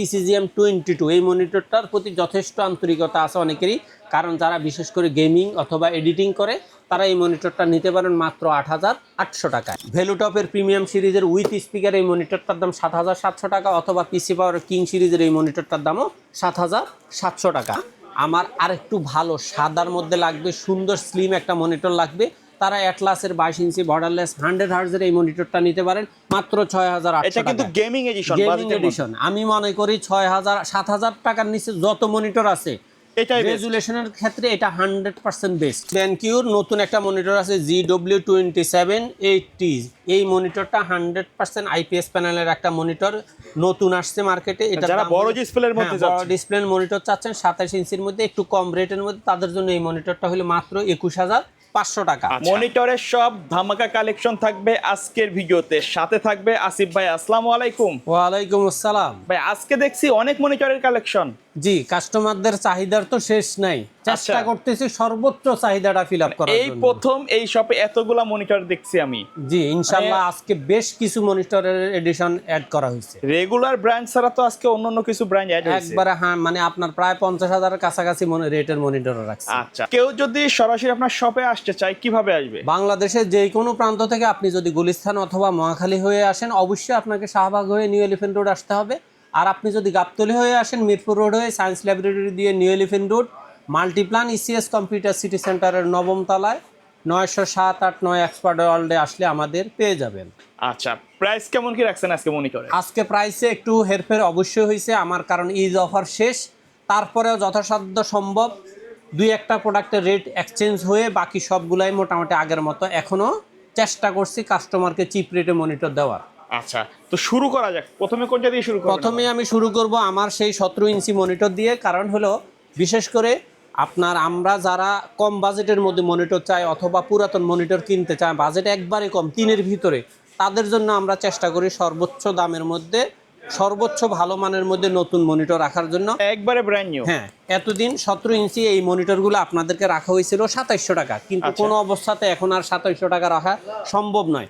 PCGM22 এই মনিটরটার প্রতি যথেষ্ট আন্তরিকতা আছে অনেকেরই, কারণ যারা বিশেষ করে গেমিং অথবা এডিটিং করে তারা এই মনিটরটা নিতে পারেন মাত্র ৮,৮০০ টাকায়। ভ্যালুটপের প্রিমিয়াম সিরিজের উইথ স্পিকার এই মনিটরটার দাম ৭,৭০০ টাকা, অথবা পিসি পাওয়ার কিং সিরিজের এই মনিটরটার দামও ৭,৭০০ টাকা। আমার আরেকটু ভালো সাদার মধ্যে লাগবে, সুন্দর স্লিম একটা মনিটর লাগবে, তারা অ্যাটলাসের 22 ইঞ্চি বর্ডারলেস 100 হার্জের এই মনিটরটা নিতে পারেন মাত্র ৬,৮০০ টাকা। এটা কিন্তু গেমিং এডিশন, গেমিং এডিশন। আমি মনে করি ৬,০০০ ৭,০০০ টাকার নিচে যত মনিটর আছে এটাই রেজুলেশনের ক্ষেত্রে এটা 100% বেস্ট। BenQ-র নতুন একটা মনিটর আছে GW2780, এই মনিটরটা 100% IPS প্যানেলের একটা মনিটর, নতুন আসছে মার্কেটে। এটা যারা বড় ডিসপ্লের মধ্যে বড় ডিসপ্লের মনিটর চাচ্ছেন 27 ইঞ্চির মধ্যে একটু কম রেটের মধ্যে, তাদের জন্য এই মনিটরটা হলো মাত্র ২১,৫০০ টাকা। মনিটরের সব ধামাকা কালেকশন থাকবে আজকের ভিডিওতে, সাথে থাকবে আসিফ ভাই। আসসালামু আলাইকুম। ওয়ালাইকুম আসসালাম ভাই, আজকে দেখছি অনেক মনিটরের কালেকশন। জি, কাস্টমারদের চাহিদার তো শেষ নাই, চেষ্টা করতেছি সর্বোচ্চ চাহিদাটা ফিল আপ করার জন্য। এই প্রথম এই শপে এতগুলা মনিটর দেখছি আমি। জি, ইনশাআল্লাহ আজকে বেশ কিছু মনিটরের এডিশন অ্যাড করা হয়েছে। রেগুলার ব্র্যান্ড ছাড়া তো আজকে অন্য কিছু ব্র্যান্ড অ্যাড হয়েছে একবারে। হ্যাঁ, মানে আপনার প্রায় 50,000 এর কাছাকাছি রেটের মনিটর রাখছে। আচ্ছা, কেউ যদি সরাসরি আপনার শপে আসতে চায় কিভাবে আসবে? বাংলাদেশের যে কোনো প্রান্ত থেকে আপনি যদি গুলিস্তান অথবা মহাখালী হয়ে আসেন, অবশ্যই আপনাকে শাহবাগ হয়ে নিউ এলিফ্যান্ট রোড আসতে হবে। আর আপনি যদি গাবতলী হয়ে আসেন, মিরপুর রোড হয়ে সায়েন্স ল্যাবরেটরি দিয়ে new elephant road Multiplan ECS computer city সেন্টারের 9ম তলায় 907-8-9 এক্সপার্ট ওয়ার্ল্ডে আসলে আমাদের পেয়ে যাবেন। আচ্ছা, প্রাইস কেমন কি রাখছেন আজকে মনিটরে? আজকে প্রাইসে একটু হেরফের অবশ্যই হয়েছে আমার, কারণ ঈদ অফার শেষ। তারপরেও যথাসাধ্য সম্ভব দুই একটা প্রোডাক্টের রেট এক্সচেঞ্জ হয়ে বাকি সবগুলাই মোটামুটি আগের মতো। এখনও চেষ্টা করছি কাস্টমারকে চিপ রেটে মনিটর দেওয়ার। আচ্ছা, তো শুরু করা যাক। প্রথমে কোনটা দিয়ে শুরু করব? প্রথমে আমি শুরু করব আমার সেই 17 ইঞ্চি মনিটর দিয়ে, কারণ হলো বিশেষ করে আমরা যারা কম বাজেটের মধ্যে মনিটর চাই অথবা পুরাতন মনিটর কিনতে চাই, বাজেট একবারে কম 3-এর ভিতরে, তাদের জন্য আমরা চেষ্টা করি সর্বোচ্চ দামের মধ্যে সর্বোচ্চ ভালো মানের মধ্যে নতুন মনিটর রাখার জন্য। একবারে ব্র্যান্ড নিউ। হ্যাঁ, এতদিন 17 ইঞ্চি এই মনিটরগুলো আপনাদেরকে রাখা হয়েছিল 2700 টাকা, কিন্তু কোনো অবস্থাতে এখন আর 2700 টাকা রাখা সম্ভব নয়।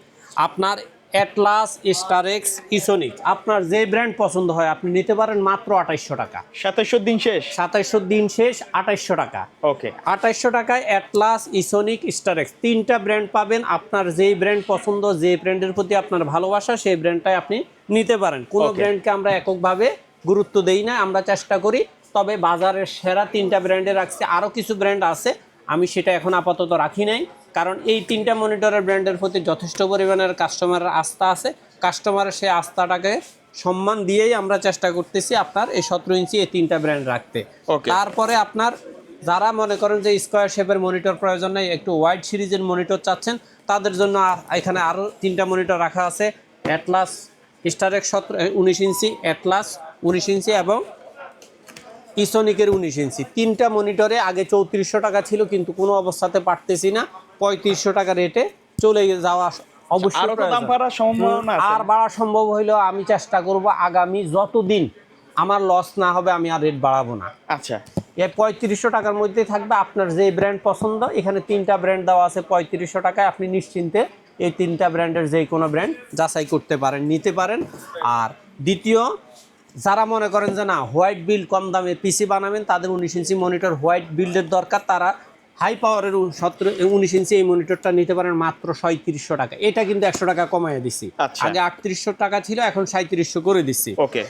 আপনার অ্যাটলাস, স্টারেক্স, ইসোনিক, আপনার যে ব্র্যান্ড পছন্দ হয় আপনি নিতে পারেন মাত্র 2800 টাকা। 2700 দিন শেষ, 2700 দিন শেষ, 2800 টাকা। ওকে, 2800 টাকায় অ্যাটলাস, ইসোনিক, স্টারেক্স 3টা ব্র্যান্ড পাবেন। আপনার যেই ব্র্যান্ড পছন্দ, যে ব্র্যান্ডের প্রতি আপনার ভালোবাসা, সেই ব্র্যান্ডটাই আপনি নিতে পারেন। কোনো ব্র্যান্ডকে আমরা এককভাবে গুরুত্ব দেই না, আমরা চেষ্টা করি। তবে বাজারের সেরা 3টা ব্র্যান্ডে রাখছি, আরও কিছু ব্র্যান্ড আছে, আমি সেটা এখন আপাতত রাখি নাই, কারণ এই 3টা মনিটরের ব্র্যান্ডের প্রতি যথেষ্ট পরিমাণের কাস্টমারের আস্থা আছে। কাস্টমারের সেই আস্থাটাকে সম্মান দিয়েই আমরা চেষ্টা করতেছি আপনার এই 17 ইঞ্চি এই 3টা ব্র্যান্ড রাখতে। তারপরে আপনার যারা মনে করেন যে স্কোয়ার শেপের মনিটর প্রয়োজন নেই, একটু ওয়াইড সিরিজের মনিটর চাচ্ছেন, তাদের জন্য এখানে আরও 3টা মনিটর রাখা আছে। অ্যাটলাস, স্টারেক্স 19 ইঞ্চি, অ্যাটলাস 19 ইঞ্চি এবং ইসোনিকের 19 ইঞ্চি। 3টা মনিটরে আগে 3400 টাকা ছিল, কিন্তু কোনো অবস্থাতে পারতেছি না, 3500 টাকা রেটে চলে যাওয়া অবশ্যই। আর বাড়া সম্ভব হইলেও আমি চেষ্টা করব আগামী যতদিন আমার লস না হবে আমি আর রেট বাড়াবো না। আচ্ছা, এই 3500 টাকার মধ্যেই থাকবে। আপনার যে ব্র্যান্ড পছন্দ, এখানে 3টা ব্র্যান্ড দেওয়া আছে 3500 টাকায়, আপনি নিশ্চিন্তে এই 3টা ব্র্যান্ডের যে কোনো ব্র্যান্ড যাচাই করতে পারেন, নিতে পারেন। আর দ্বিতীয়, যারা মনে করেন যে না হোয়াইট বিল্ড কম দামে পিসি বানাবেন, তাদের 19 ইঞ্চি মনিটর হোয়াইট বিল্ডের দরকার, তারা হাই পাওয়ারের 19 ইঞ্চি এই মনিটরটা নিতে পারেন মাত্র 3700 টাকা। এটা কিন্তু 100 টাকা কমাইয়ে দিচ্ছি। আগে 3800 টাকা ছিল, এখন 3700 করে দিচ্ছি। ওকে।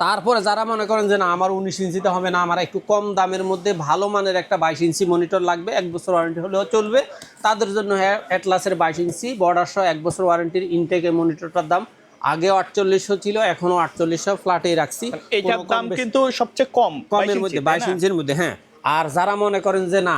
তারপরে যারা মনে করেন যে না আমার 19 ইঞ্চিতে হবে না, আমার একটু কম দামের মধ্যে ভালো মানের একটা 22 ইঞ্চি মনিটর লাগবে, 1 বছর ওয়ারেন্টি হলেও চলবে, তাদের জন্য অ্যাটলাসের 22 ইঞ্চি বর্ডার সহ 1 বছর ওয়ারেন্টির ইনটেকের মনিটরটার দাম আগে 4800 ছিল, এখনো 4800 ফ্ল্যাটেই রাখছি। এটার দাম কিন্তু সবচেয়ে কমের মধ্যে 22 ইঞ্চির মধ্যে। হ্যাঁ, আর যারা মনে করেন যে না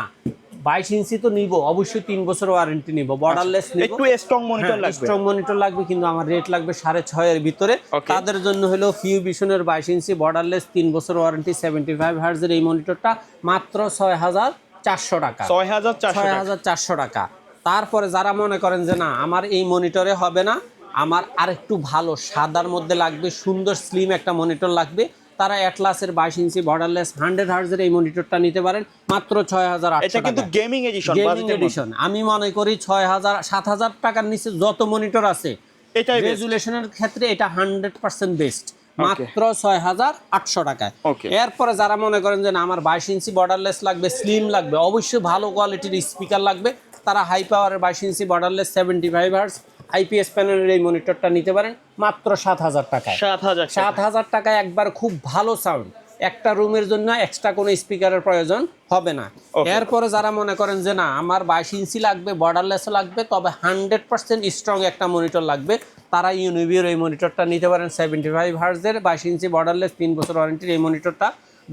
22 ইঞ্চি তো নিব, অবশ্যই 3 বছর ওয়ারেন্টি নিব, বর্ডারলেস নিব, একটু স্ট্রং মনিটর লাগবে, স্ট্রং মনিটর লাগবে, কিন্তু আমার রেট লাগবে 6.5 এর ভিতরে। তাদের জন্য হলো ফিউভিশনের 22 ইঞ্চি বর্ডারলেস 3 বছর ওয়ারেন্টি 75 হার্জের এই মনিটরটা মাত্র 6400 টাকা। 6400 টাকা। তারপরে যারা মনে করেন যে না আমার এই মনিটরে হবে না, আমার আরেকটু ভালো সাদার মধ্যে লাগবে, সুন্দর স্লিম একটা মনিটর লাগবে, তারা অ্যাটলাসের 22 ইঞ্চি বর্ডারলেস 100 হার্জের এই মনিটরটা নিতে পারেন মাত্র 6800 টাকা। এটা কিন্তু গেমিং এডিশন, গেমিং এডিশন। আমি মনে করি 6000 7000 টাকার নিচে যত মনিটর আছে এটাই রেজুলেশনের ক্ষেত্রে এটা 100% বেস্ট। মাত্র 6,800 টাকায়। Okay. এরপরে যারা মনে করেন যে না আমার 22 ইঞ্চি বর্ডারলেস লাগবে, স্লিম লাগবে, অবশ্যই ভালো কোয়ালিটির স্পিকার লাগবে, তারা হাই পাওয়ারের 22 ইঞ্চি বর্ডারলেস 75 হার্টজ আইপিএস প্যানেলের এই মনিটরটা নিতে পারেন মাত্র 7,000 টাকায়। 7,000 টাকা। 7,000 টাকায় একবার খুব ভালো সাউন্ড, একটা রুমের জন্য এক্সট্রা কোনো স্পিকারের প্রয়োজন হবে না। Okay. এরপরে যারা মনে করেন যে না আমার 22 ইঞ্চি লাগবে, বর্ডারলেসও লাগবে, তবে 100% স্ট্রং একটা মনিটর লাগবে, তারা ইউনিভিওর এই মনিটরটা নিতে পারেন 75 হার্টজের 22 ইঞ্চি বর্ডারলেস 3 বছর ওয়ারেন্টির এই মনিটরটা।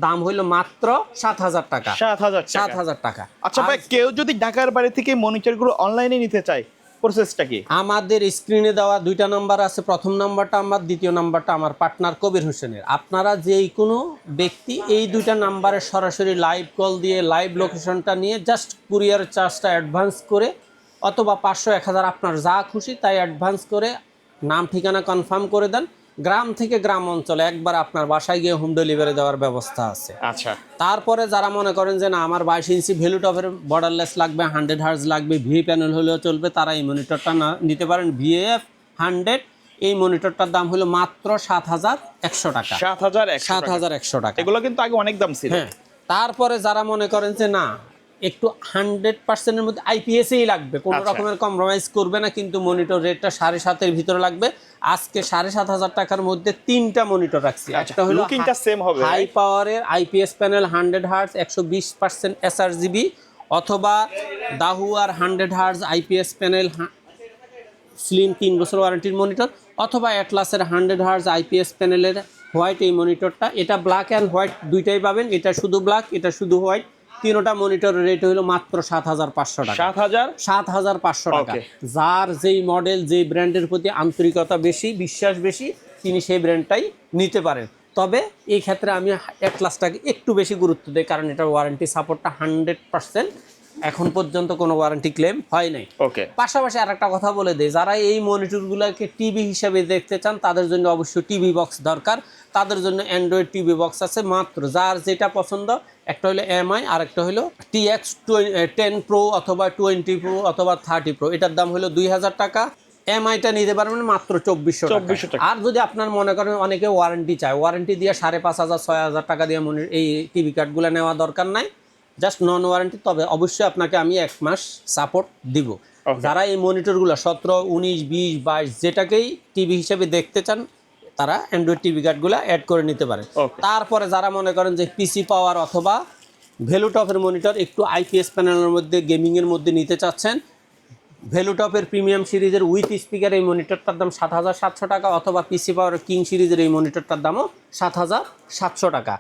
দাম হইলো মাত্র 7,000 টাকা। 7,000 টাকা। 7,000 টাকা। আচ্ছা ভাই, কেউ যদি ঢাকার বাড়ি থেকে মনিটরগুলো অনলাইনে নিতে চায়, প্রসেসটা কি? আমাদের স্ক্রিনে দেওয়া দুইটা নাম্বার আছে, প্রথম নাম্বারটা আমার, দ্বিতীয় নাম্বারটা আমার পার্টনার কবির হোসেনের। আপনারা যেই কোনো ব্যক্তি এই দুইটা নাম্বারে সরাসরি লাইভ কল দিয়ে লাইভ লোকেশনটা নিয়ে জাস্ট কুরিয়ার চার্জটা অ্যাডভান্স করে, অথবা 500, 1000 আপনার যা খুশি তাই অ্যাডভান্স করে নাম ঠিকানা কনফার্ম করে দেন। গ্রাম থেকে গ্রাম অঞ্চলে একবার আপনার বাসায় গিয়ে হোম ডেলিভারি দেওয়ার ব্যবস্থা আছে। আচ্ছা, তারপরে যারা মনে করেন যে না আমার 22 ইঞ্চি ভ্যালু টপের বর্ডারলেস লাগবে, 100 হার্জ লাগবে, ভি প্যানেল হলেও চলবে, তারা এই মনিটরটা নিতে পারেন। ভিএফ 100 এই মনিটরটার দাম হলো মাত্র 7,100 টাকা। 7,100 টাকা। এগুলো কিন্তু আগে অনেক দাম ছিল। হ্যাঁ, তারপরে যারা মনে করেন যে না একটু 100%-এর মধ্যে আইপিএসই লাগবে, কোনো আচ্ছা। রকমের কম্প্রোমাইজ করবে না, কিন্তু মনিটর রেটটা 7,500-এর ভিতরে লাগবে। আজকে 7,500 টাকার মধ্যে 3টা মনিটর রাখছি। একটা হলো লুকিংটা সেম হবে, হাই পাওয়ারের আইপিএস প্যানেল 100 হার্টজ 120% এসআরজিবি, অথবা দাহুয়ার 100 হার্টজ আইপিএস প্যানেল স্লিম 3 বছর ওয়ারেন্টির মনিটর, অথবা অ্যাটলাসের 100 হার্টজ আইপিএস প্যানেলের হোয়াইট এই মনিটরটা। এটা ব্ল্যাক অ্যান্ড হোয়াইট দুইটাই পাবেন, এটা শুধু ব্ল্যাক, এটা শুধু হোয়াইট। তিনোটা মনিটরের রেট হলো মাত্র 7,500 টাকা। 7,500 টাকা। Okay. যার যেই মডেল, যেই ব্র্যান্ডের প্রতি আন্তরিকতা বেশি, বিশ্বাস বেশি, তিনি সেই ব্র্যান্ডটাই নিতে পারেন। তবে এই ক্ষেত্রে আমি অ্যাটলাসটাকে একটু বেশি গুরুত্ব দিই, কারণ এটার ওয়ারেন্টি সাপোর্টটা 100%, এখন পর্যন্ত কোনো ওয়ারেন্টি ক্লেম হয় নাই। ওকে। পাশাপাশি আর একটা কথা বলে দেয়, যারা এই মনিটরগুলোকে টিভি হিসেবে দেখতে চান তাদের জন্য অবশ্যই টিভি বক্স দরকার। তাদের জন্য অ্যান্ড্রয়েড টিভি বক্স আছে মাত্র, যার যেটা পছন্দ। একটা হলো এমআই, আর একটা হলো TX 10 প্রো অথবা 20 প্রো অথবা 30 প্রো। এটার দাম হলো 2,000 টাকা। এমআইটা নিতে পারবেন মাত্র 2,400 টাকা। আর যদি আপনার মনে করেন অনেকে ওয়ারেন্টি চায়, ওয়ারেন্টি দিয়ে 5,500, 6,000 টাকা দিয়ে এই টিভি কার্ডগুলো নেওয়া দরকার নাই, জাস্ট নন ওয়ারেন্টি। তবে অবশ্যই আপনাকে আমি 1 মাস সাপোর্ট দিব। যারা এই মনিটরগুলো 17, 19, 20, 22 যেটাকেই টিভি হিসেবে দেখতে চান, তারা অ্যান্ড্রয়েড টিভি কার্ডগুলো অ্যাড করে নিতে পারে। তারপরে যারা মনে করেন যে পিসি পাওয়ার অথবা ভ্যালুটপের মনিটর একটু আইপিএস প্যানেলের মধ্যে গেমিংয়ের মধ্যে নিতে চাচ্ছেন, ভ্যালুটপের প্রিমিয়াম সিরিজের উইথ স্পিকার এই মনিটরটার দাম 7,700 টাকা, অথবা পিসি পাওয়ার কিং সিরিজের এই মনিটরটার দামও 7,700 টাকা।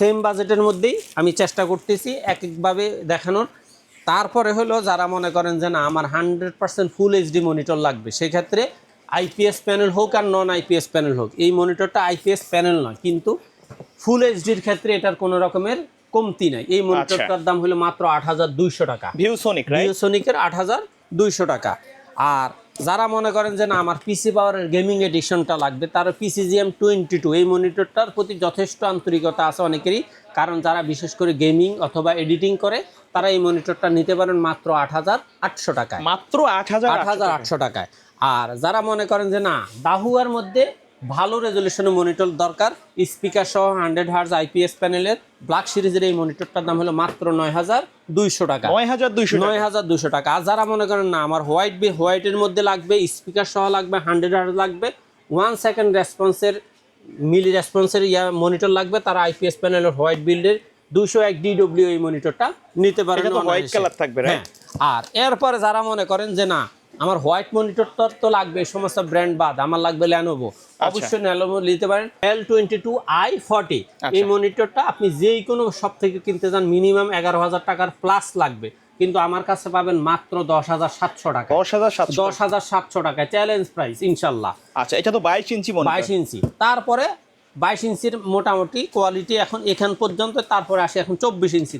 সেম বাজেটের মধ্যেই আমি চেষ্টা করতেছি এক একভাবে দেখানোর। তারপরে হলো যারা মনে করেন যে না আমার 100% ফুল এইচডি মনিটর লাগবে, সেক্ষেত্রে আইপিএস প্যানেল হোক আর নন আইপিএস প্যানেল হোক, এই মনিটরটা আইপিএস প্যানেল নয়, কিন্তু ফুল এইচডির ক্ষেত্রে এটার কোনো রকমের কমতি নাই। এই মনিটরটার দাম হলো মাত্র 8,200 টাকা। ভিউসোনিকের 8,200 টাকা। আর যারা মনে করেন যে না আমার পিসি পাওয়ারের গেমিং এডিশনটা লাগবে, তার PCGM 22 এই মনিটরটার প্রতি যথেষ্ট আন্তরিকতা আছে অনেকেরই, কারণ যারা বিশেষ করে গেমিং অথবা এডিটিং করে তারা এই মনিটরটা নিতে পারেন মাত্র 8,800 টাকায়। মাত্র 8,800 টাকায়। আর যারা মনে করেন যে না দাহুয়ার মধ্যে ভালো রেজলিউশনের মনিটর দরকার, স্পিকার সহ 100 হার্জ আইপিএস প্যানেলের ব্ল্যাক সিরিজের এই মনিটরটার দাম হলো মাত্র 9,200 টাকা। 9,200 টাকা। আর যারা মনে করেন না আমার হোয়াইটের মধ্যে লাগবে, স্পিকার সহ লাগবে, 100 হার্জ লাগবে, 1 সেকেন্ড রেসপন্সের মিলি রেসপন্সের মনিটর লাগবে, তারা আইপিএস প্যানেলের হোয়াইট বিল্ডের 201 DW এই মনিটরটা নিতে পারেন। হোয়াইট কালার থাকবে। আর এরপরে যারা মনে করেন যে না আমার হোয়াইট মনিটরটা তো লাগবে, এই সমস্ত ব্র্যান্ড বাদ আমার লাগবে ল্যানোভো, অবশ্যই ল্যানোভো নিতে পারেন। L22i40 এই মনিটরটা আপনি যেই কোনো সব থেকে কিনতে যান মিনিমাম 11,000 টাকার প্লাস লাগবে, কিন্তু আমার কাছে পাবেন মাত্র 10,700 টাকা। 10,700 টাকায় চ্যালেঞ্জ প্রাইস ইনশাল্লাহ। আচ্ছা, এটা তো 22 ইঞ্চি মনিটর। 22 ইঞ্চি। তারপরে 22 ইঞ্চির মোটামুটি কোয়ালিটি এখান পর্যন্ত। তারপরে আসে এখন 24 ইঞ্চি।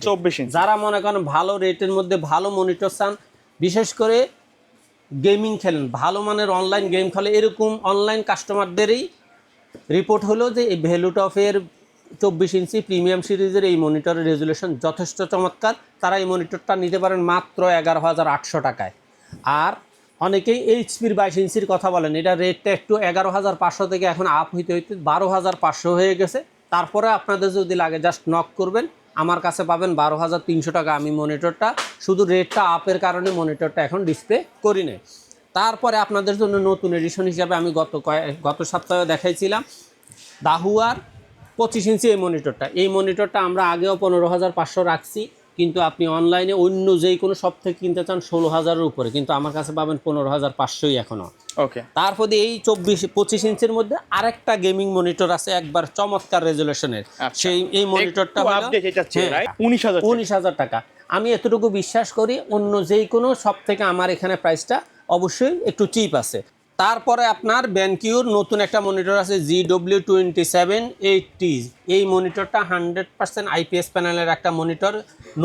যারা মনে করেন ভালো রেটের মধ্যে ভালো মনিটর চান, বিশেষ করে গেমিং খেলেন, ভালো মানের অনলাইন গেম খেলে, এরকম অনলাইন কাস্টমারদেরই রিপোর্ট হলো যে এই ভ্যালুটপের 24 ইঞ্চি প্রিমিয়াম সিরিজের এই মনিটরের রেজুলেশন যথেষ্ট চমৎকার, তারা এই মনিটরটা নিতে পারেন মাত্র 11,800 টাকায়। আর অনেকেই এইচপির 22 ইঞ্চির কথা বলেন, এটা রেটটা একটু 11,500 থেকে এখন আপ হইতে 12,500 হয়ে গেছে। তারপরে আপনাদের যদি লাগে জাস্ট নক করবেন, আমার কাছে পাবেন 12,300 টাকা। আমি মনিটরটা শুধু রেটটা আপের কারণে মনিটরটা এখন ডিসপ্লে করি নাই। তারপরে আপনাদের জন্য নতুন এডিশন হিসাবে আমি গত সপ্তাহে দেখাইছিলাম দাহুয়ার 25 ইঞ্চি এই মনিটরটা আমরা আগেও 15,500 রাখছি, কিন্তু আপনি অনলাইনে অন্য যেই কোনো শপ থেকে কিনতে চান 16,000-এর উপরে, কিন্তু আমার কাছে পাবেন 15,500ই এখনও। ওকে, তারপরে এই 25 ইঞ্চির মধ্যে আরেকটা গেমিং মনিটর আছে একবার চমৎকার রেজুলেশনের। সেই এই মনিটরটা হলো 19,000 টাকা। আমি এতটুকু বিশ্বাস করি অন্য যেই কোনো শপ থেকে আমার এখানে প্রাইসটা অবশ্যই একটু চিপ আছে। তারপরে আপনার ব্যানকিউর নতুন একটা মনিটর আছে GW2780। এই মনিটরটা 100% আইপিএস প্যানেলের একটা মনিটর,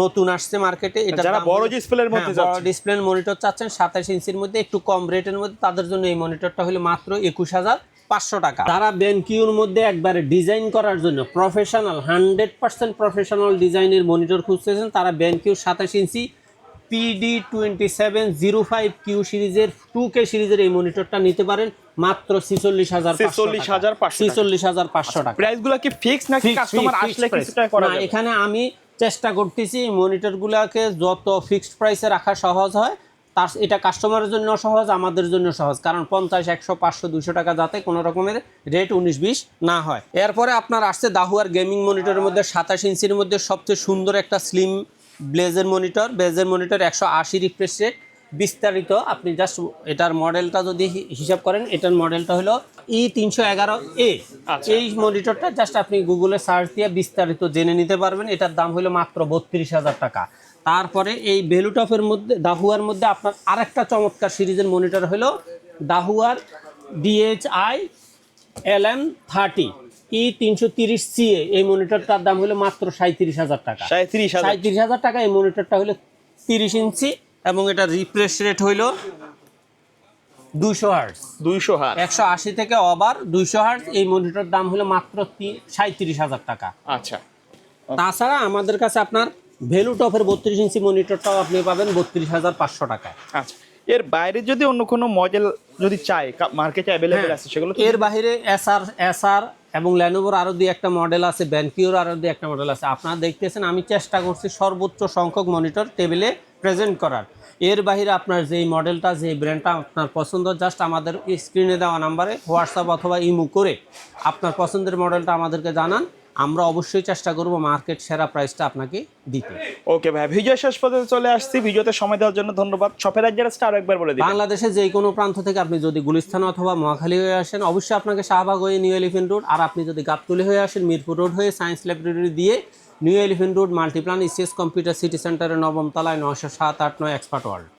নতুন আসছে মার্কেটে। এটা যারা বড় ডিসপ্লের মধ্যে বড় ডিসপ্লের মনিটর চাচ্ছেন 27 ইঞ্চির মধ্যে একটু কম রেটের মধ্যে, তাদের জন্য এই মনিটরটা হলো মাত্র 21,500 টাকা। তারা ব্যানকিউর মধ্যে একবারে ডিজাইন করার জন্য প্রফেশনাল 100% প্রফেশনাল ডিজাইনের মনিটর খুঁজতেছেন, তারা ব্যানকিউর 27 ইঞ্চি PD2705Q সিরিজের 2K সিরিজের এই মনিটরটা নিতে পারেন মাত্র 46,500 টাকা। প্রাইসগুলো কি ফিক্স নাকি কাস্টমার আসলে কিছুটা করা যাবে? এখানে আমি চেষ্টা করতেছি এই মনিটরগুলোকে যত ফিক্সড প্রাইসে রাখা সহজ হয়, তার এটা কাস্টমারের জন্য সহজ, আমাদের জন্য সহজ, কারণ 50, 100, 500, 200 টাকা যাতে কোনো রকমের রেট 19-20 না হয়। এরপরে আপনার আসছে দাহুয়ার গেমিং মনিটরের মধ্যে 27 ইঞ্চির মধ্যে সবচেয়ে সুন্দর একটা স্লিম ব্লেজের মনিটর 180 রিফ্রেশ রেট বিস্তারিত। আপনি জাস্ট এটার মডেলটা যদি হিসাব করেন, এটার মডেলটা হলো E311A। এই মনিটরটা জাস্ট আপনি গুগলে সার্চ দিয়ে বিস্তারিত জেনে নিতে পারবেন। এটার দাম হলো মাত্র 32,000 টাকা। তারপরে এই ভ্যালুটপের মধ্যে দাহুয়ার মধ্যে আপনার আরেকটা চমৎকার সিরিজের মনিটর হলো দাহুয়ার DHI LM30 E330CA। এই মনিটরটার দাম হলো মাত্র 37,000 টাকা। 37,000 টাকা। এই মনিটরটা হলো 30 ইঞ্চি এবং এটা রিফ্রেশ রেট হইল 200 হার্টজ। 180 থেকে ওভার 200 হার্টজ। এই মনিটর দাম হলো মাত্র 37,000 টাকা। আচ্ছা, তাছাড়া আমাদের কাছে আপনার ভ্যালুটপের 32 ইঞ্চি মনিটরটাও আপনি পাবেন 32,500 টাকায়। আচ্ছা, এর বাইরে যদি অন্য কোনো মডেল যদি চাই মার্কেটে অ্যাভেলেবেল আছে সেগুলো? এর বাইরে এসআর এবং ল্যানোভোর আরও দুই একটা মডেল আছে, ব্যানকিউর আরও দুই একটা মডেল আছে। আপনারা দেখতেছেন আমি চেষ্টা করছি সর্বোচ্চ সংখ্যক মনিটর টেবিলে প্রেজেন্ট করার। এর বাইরে আপনার যেই মডেলটা, যেই ব্র্যান্ডটা আপনার পছন্দ, জাস্ট আমাদের স্ক্রিনে দেওয়া নাম্বারে হোয়াটসঅ্যাপ অথবা ইমো করে আপনার পছন্দের মডেলটা আমাদেরকে জানান। আমরা অবশ্যই চেষ্টা করব মার্কেট সেরা প্রাইসটা আপনাকে দিতে। ওকে ভাই, ভিডিও শেষ পর্যন্ত চলে আসছি। ভিডিওতে সময় দেওয়ার জন্য ধন্যবাদ। শপের অ্যাড্রেসটা আরো একবার বলে দিন। বাংলাদেশের যে কোনো প্রান্ত থেকে আপনি যদি গুলিস্তান অথবা মহাখালী হয়ে আসেন, অবশ্যই আপনাকে শাহবাগ হয়ে নিউ এলিফেন্ট রোড, আর আপনি যদি গাবতলী হয়ে আসেন মিরপুর রোড হয়ে সায়েন্স ল্যাবরেটরি দিয়ে new elephant road Multiplan ECS computer city সেন্টারের 9ম তলায় 907-8-9 এক্সপার্ট ওয়ার্ল্ড।